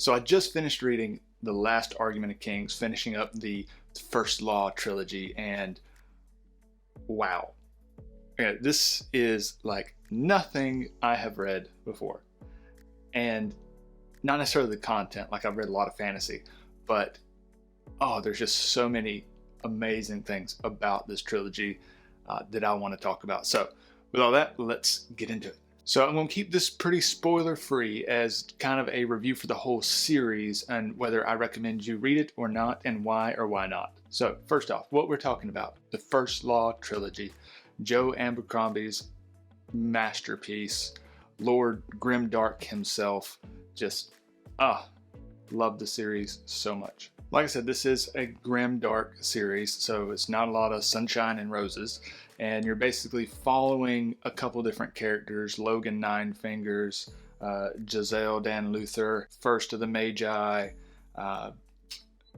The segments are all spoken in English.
So I just finished reading The Last Argument of Kings, finishing up the First Law trilogy, and wow. Yeah, this is like nothing I have read before. And not necessarily the content, like I've read a lot of fantasy, but there's just so many amazing things about this trilogy that I want to talk about. So with all that, let's get into it. So I'm going to keep this pretty spoiler free as kind of a review for the whole series and whether I recommend you read it or not, and why or why not. So first off, what we're talking about, the First Law trilogy, Joe Abercrombie's masterpiece, Lord Grimdark himself. Just love the series so much. Like I said, this is a grimdark series, so it's not a lot of sunshine and roses, and you're basically following a couple different characters: Logan Nine Fingers, Giselle Dan Luther, First of the Magi,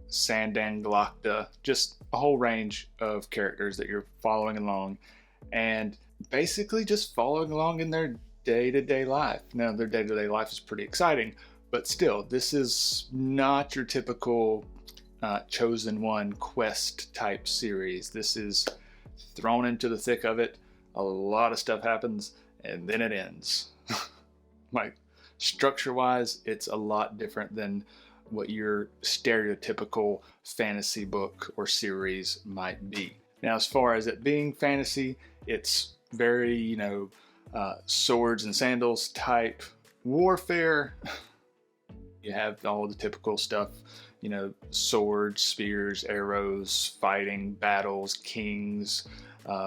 Sandan Glokta, just a whole range of characters that you're following along, and basically just following along in their day-to-day life. Now, their day-to-day life is pretty exciting, but still, this is not your typical Chosen One quest type series. This is thrown into the thick of it. A lot of stuff happens, and then it ends. Like, structure-wise, it's a lot different than what your stereotypical fantasy book or series might be. Now, as far as it being fantasy, it's very, swords and sandals type warfare. You have all the typical stuff, swords, spears, arrows, fighting, battles, kings,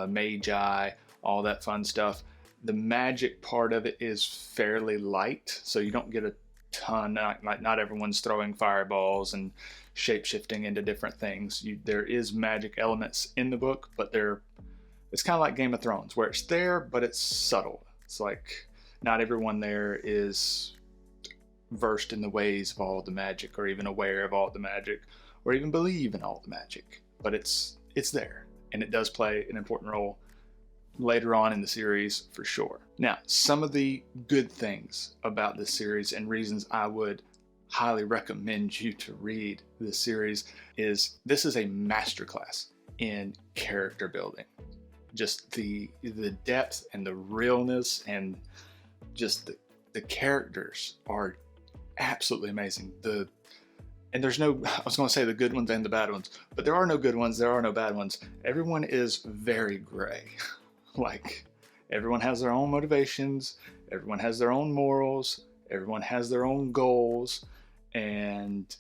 magi, all that fun stuff. The magic part of it is fairly light, so you don't get a ton. Not everyone's throwing fireballs and shape-shifting into different things. There is magic elements in the book, but it's kind of like Game of Thrones, where it's there, but it's subtle. It's like not everyone there is versed in the ways of all the magic, or even aware of all the magic, or even believe in all the magic, but it's there, and it does play an important role later on in the series for sure. Now, some of the good things about this series and reasons I would highly recommend you to read this series is this is a masterclass in character building. Just the depth and the realness, and just the characters are absolutely amazing. And there's no, I was going to say the good ones and the bad ones, but there are no good ones, there are no bad ones. Everyone is very gray. Like, everyone has their own motivations, everyone has their own morals, everyone has their own goals, and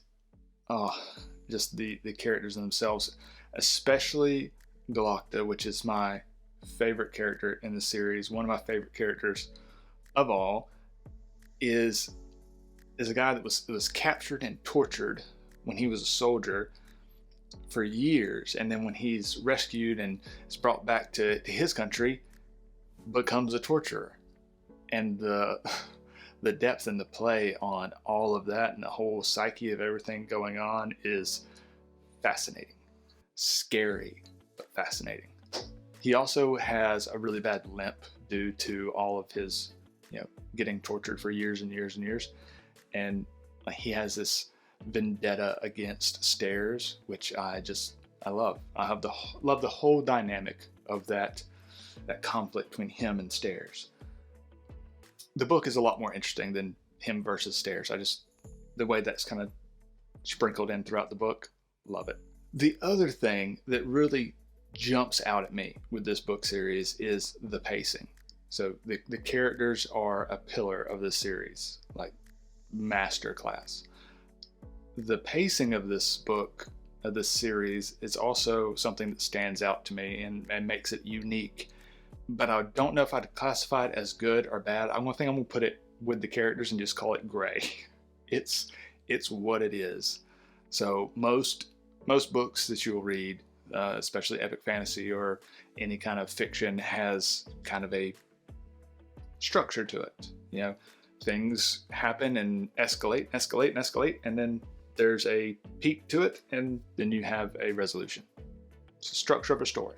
just the characters themselves, especially Glokta, which is my favorite character in the series. One of my favorite characters of all is a guy that was captured and tortured when he was a soldier for years, and then when he's rescued and is brought back to his country, becomes a torturer. And the depth and the play on all of that and the whole psyche of everything going on is fascinating. Scary, but fascinating. He also has a really bad limp due to all of his, getting tortured for years and years and years. And he has this vendetta against Stairs, which I love. I love the whole dynamic of that conflict between him and Stairs. The book is a lot more interesting than him versus Stairs. The way that's kind of sprinkled in throughout the book, love it. The other thing that really jumps out at me with this book series is the pacing. So the characters are a pillar of the series, like masterclass. The pacing of this book, of this series, is also something that stands out to me and makes it unique. But I don't know if I'd classify it as good or bad. I'm going to put it with the characters and just call it gray. It's what it is. So most books that you'll read, especially epic fantasy or any kind of fiction, has kind of a structure to it. Things happen and escalate, and then there's a peak to it, and then you have a resolution. It's the structure of a story.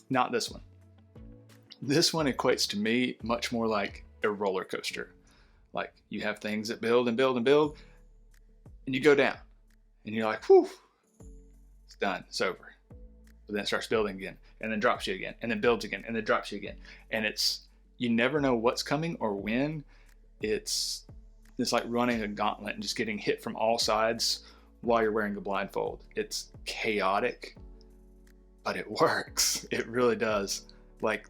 Not this one. This one equates to me much more like a roller coaster. Like you have things that build and build and build, and you go down, and you're like, whew, it's done, it's over. But then it starts building again, and then drops you again, and then builds again, and then drops you again. And you never know what's coming or when. It's like running a gauntlet and just getting hit from all sides while you're wearing a blindfold. It's chaotic, but it works. It really does. Like,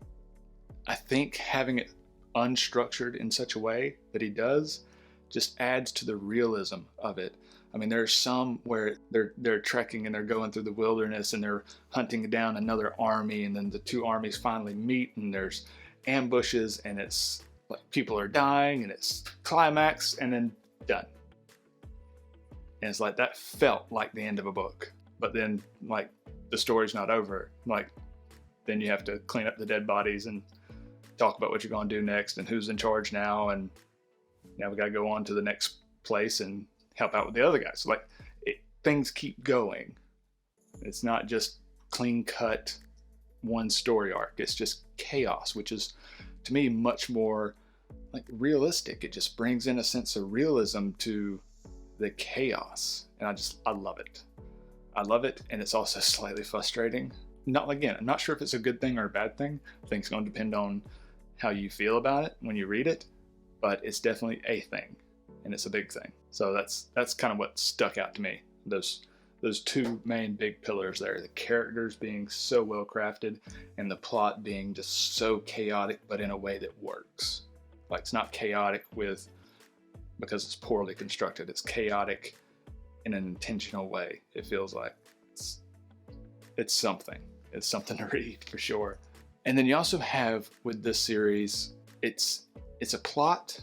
I think having it unstructured in such a way that he does just adds to the realism of it. I mean, there's some where they're trekking and they're going through the wilderness and they're hunting down another army, and then the two armies finally meet and there's ambushes and it's like people are dying and it's climax and then done. And it's like, that felt like the end of a book. But then, like, the story's not over. Like, then you have to clean up the dead bodies and talk about what you're going to do next and who's in charge now. And now we got to go on to the next place and help out with the other guys. Like, things keep going. It's not just clean cut one story arc. It's just chaos, which is, to me, much more like realistic. It just brings in a sense of realism to the chaos, and I love it. I love it, and it's also slightly frustrating. Again, I'm not sure if it's a good thing or a bad thing. I think it's going to depend on how you feel about it when you read it, but it's definitely a thing, and it's a big thing. So that's kind of what stuck out to me. Those two main big pillars there: the characters being so well crafted, and the plot being just so chaotic, but in a way that works. Like, it's not chaotic because it's poorly constructed. It's chaotic in an intentional way. It feels like it's something. It's something to read for sure. And then you also have, with this series, it's a plot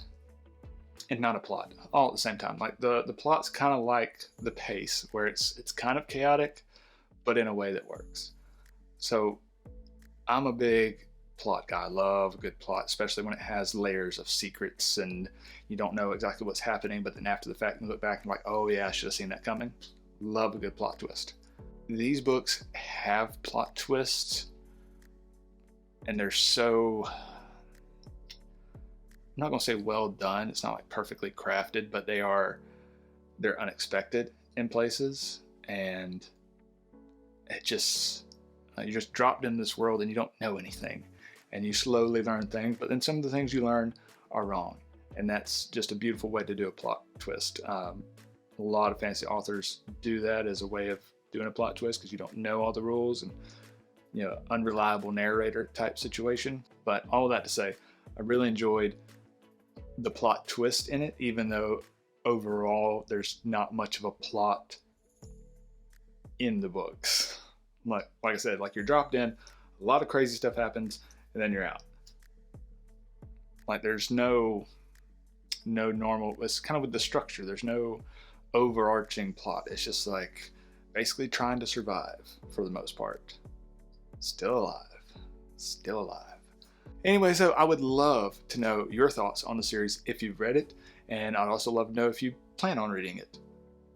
and not a plot all at the same time. Like the plot's kind of like the pace, where it's kind of chaotic, but in a way that works. So I'm a big plot guy. I love a good plot, especially when it has layers of secrets and you don't know exactly what's happening, but then after the fact you look back and like, oh yeah, I should have seen that coming. Love a good plot twist. These books have plot twists, and they're so, I'm not gonna say well done, it's not like perfectly crafted, but they're unexpected in places, and it just, you're just dropped in this world and you don't know anything, and you slowly learn things, but then some of the things you learn are wrong, and that's just a beautiful way to do a plot twist. A lot of fantasy authors do that as a way of doing a plot twist, because you don't know all the rules, and unreliable narrator type situation. But all that to say, I really enjoyed the plot twist in it, even though overall there's not much of a plot in the books. Like I said, like, you're dropped in, a lot of crazy stuff happens, and then you're out. Like, there's no normal, it's kind of with the structure, there's no overarching plot. It's just like basically trying to survive for the most part. Still alive. Anyway, so I would love to know your thoughts on the series if you've read it, and I'd also love to know if you plan on reading it.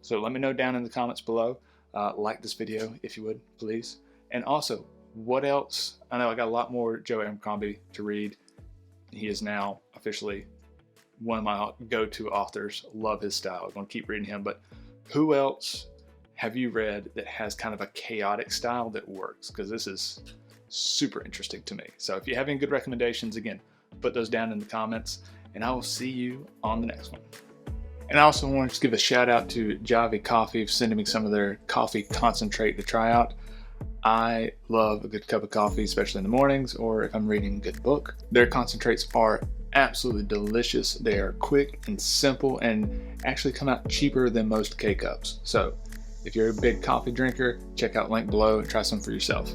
So let me know down in the comments below. Like this video if you would, please. And also, what else? I know I got a lot more Joe Abercrombie to read. He is now officially one of my go-to authors. Love his style. I'm going to keep reading him. But who else have you read that has kind of a chaotic style that works? Because this is super interesting to me. So if you have any good recommendations, again, put those down in the comments, and I will see you on the next one. And I also want to just give a shout out to Javi Coffee for sending me some of their coffee concentrate to try out. I love a good cup of coffee, especially in the mornings or if I'm reading a good book. Their concentrates are absolutely delicious. They are quick and simple and actually come out cheaper than most K-Cups. So if you're a big coffee drinker, check out link below and try some for yourself.